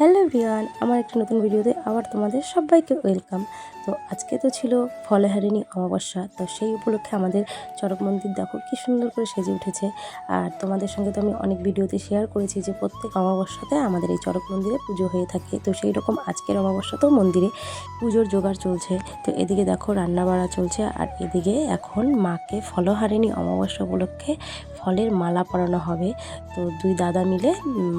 Hello everyone, আমার একটা নতুন ভিডিওতে আবার তোমাদের সবাইকে ওয়েলকাম। তো আজকে তো ছিল ফলহারিণী অমাবস্যা, তো সেই উপলক্ষে আমাদের চড়ক মন্দির দেখো কি সুন্দর করে সেজে উঠেছে। আর তোমাদের সঙ্গে তো আমি অনেক ভিডিওতে শেয়ার করেছি যে প্রত্যেক অমাবস্যাতে আমাদের এই চড়ক মন্দিরে পুজো হয়ে থাকে। তো সেই রকম আজকের অমাবস্যাতেও মন্দিরে পুজোর জোগাড় চলছে। তো এদিকে দেখো রান্না বাড়া চলছে, আর এদিকে এখন মাকে ফলহারিণী অমাবস্যা উপলক্ষে ফলের মালা পরানো হবে। তো দুই দাদা মিলে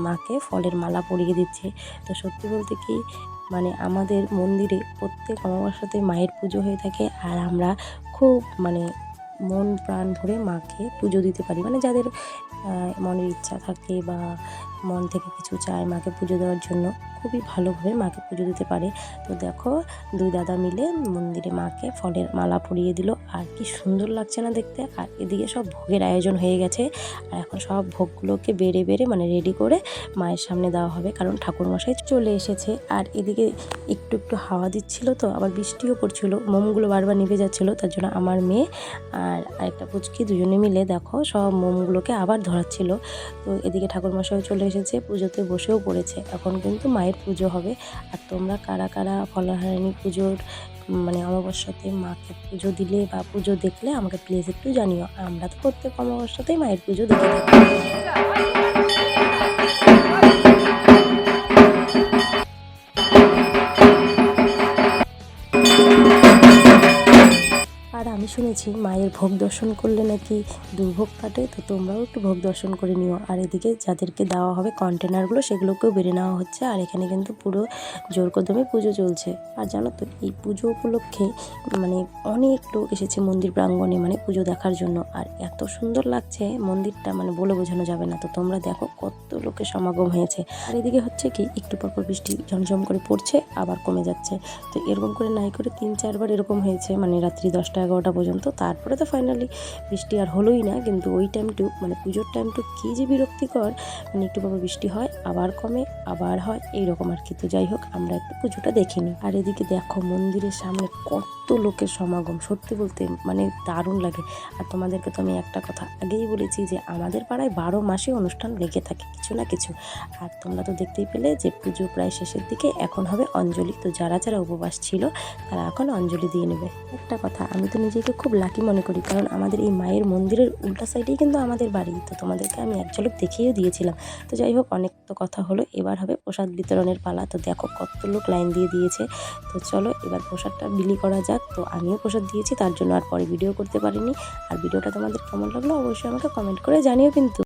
মাকে ফলের মালা পরিয়ে দিচ্ছে। তো সত্যি বলতে কি, মানে আমাদের মন্দিরে প্রত্যেক অমাবস্যাতে মায়ের পুজো হয়ে থাকে, আর আমরা খুব মন প্রাণ ভরে মাকে পুজো দিতে পারি। মানে যাদের মনের ইচ্ছা থাকে বা মন থেকে কিছু চায় মাকে পুজো দেওয়ার জন্য, খুবই ভালোভাবে মাকে পুজো দিতে পারে। তো দেখো দুই দাদা মিলে মন্দিরে মাকে ফলের মালা পরিয়ে দিল, আর কি সুন্দর লাগছে না দেখতে। আর এদিকে সব ভোগের আয়োজন হয়ে গেছে, আর এখন সব ভোগগুলোকে বেড়ে রেডি করে মায়ের সামনে দেওয়া হবে, কারণ ঠাকুরমশাই চলে এসেছে। আর এদিকে একটু একটু হাওয়া দিচ্ছিল, তো আবার বৃষ্টিও পড়ছিল, মোমগুলো বারবার নিভে যাচ্ছিল। তার জন্য আমার মেয়ে আর আরেকটা পুচকি দুজনে মিলে দেখো সব মোমগুলোকে আবার ধরাচ্ছিল। তো এদিকে ঠাকুরমশাইও চলে এসেছে, পুজোতে বসেও পড়েছে। এখন কিন্তু মায়ের পুজো হবে। আর তোমরা কারা কারা ফলহারিণী পুজোর অমাবস্যাতে মাকে পুজো দিলে বা পুজো দেখলে আমাকে প্লিজ একটু জানিও। আমরা তো প্রত্যেক অমাবস্যাতেই মায়ের পুজো দেখে থাকি। আর আমি শুনেছি মায়ের ভোগ দর্শন করলে নাকি দুর্ভোগ কাটে, তো তোমরাও একটু ভোগ দর্শন করে নিও। আর এদিকে যাদেরকে দেওয়া হবে কন্টেনারগুলো, সেগুলোকেও বেড়ে নেওয়া হচ্ছে। আর এখানে কিন্তু পুরো জোর কদমে পুজো চলছে। আর জানো তো, এই পুজো উপলক্ষে অনেক লোক এসেছে মন্দির প্রাঙ্গণে পুজো দেখার জন্য। আর এত সুন্দর লাগছে মন্দিরটা, বলে বোঝানো যাবে না। তো তোমরা দেখো কত লোকের সমাগম হয়েছে। আর এদিকে হচ্ছে কি, একটু পরপর বৃষ্টি ঝমঝম করে পড়ছে, আবার কমে যাচ্ছে। তো এরকম করে নাই করে 3-4 বার এরকম হয়েছে, রাত্রি 10টা-11টা পর্যন্ত। তারপরে তো ফাইনালি বৃষ্টি আর হলোই না। কিন্তু ওই টাইমটুক পুজোর টাইমটুক কী যে বিরক্তিকর, একটু পর বৃষ্টি হয়, আবার কমে, আবার হয়, এইরকম আর কি। তো যাই হোক, আমরা একটু পুজোটা দেখে নিই। আর এদিকে দেখো মন্দিরের সামনে কত লোকের সমাগম, সত্যি বলতে দারুণ লাগে। আর তোমাদেরকে তো আমি একটা কথা আগেই বলেছি যে আমাদের পাড়ায় 12 মাসে অনুষ্ঠান লেগে থাকে কিছু না কিছু। আর তোমরা তো দেখতেই পেলে যে পুজো প্রায় শেষের দিকে, এখন হবে অঞ্জলি। তো যারা যারা উপবাস ছিল তারা এখন অঞ্জলি দিয়ে নেবে। একটা কথা, আমি তো নিজেকে খুব লাকি মনে করি, কারণ আমাদের এই মায়ের মন্দিরের উল্টা সাইডেই কিন্তু আমাদের বাড়ি। তো তোমাদেরকে আমি এক ঝলক দেখিয়েও দিয়েছিলাম। তো যাই হোক, অনেক তো কথা হলো, এবার হবে প্রসাদ বিতরণের পালা। তো দেখো কত লোক লাইন দিয়ে দিয়েছে। তো চলো এবার প্রসাদটা বিলি করা যাক। তো আমিও প্রসাদ দিয়েছি, তার জন্য আর পরে ভিডিও করতে পারিনি। আর ভিডিওটা তোমাদের কেমন লাগলো অবশ্যই আমাকে কমেন্ট করে জানিও কিন্তু।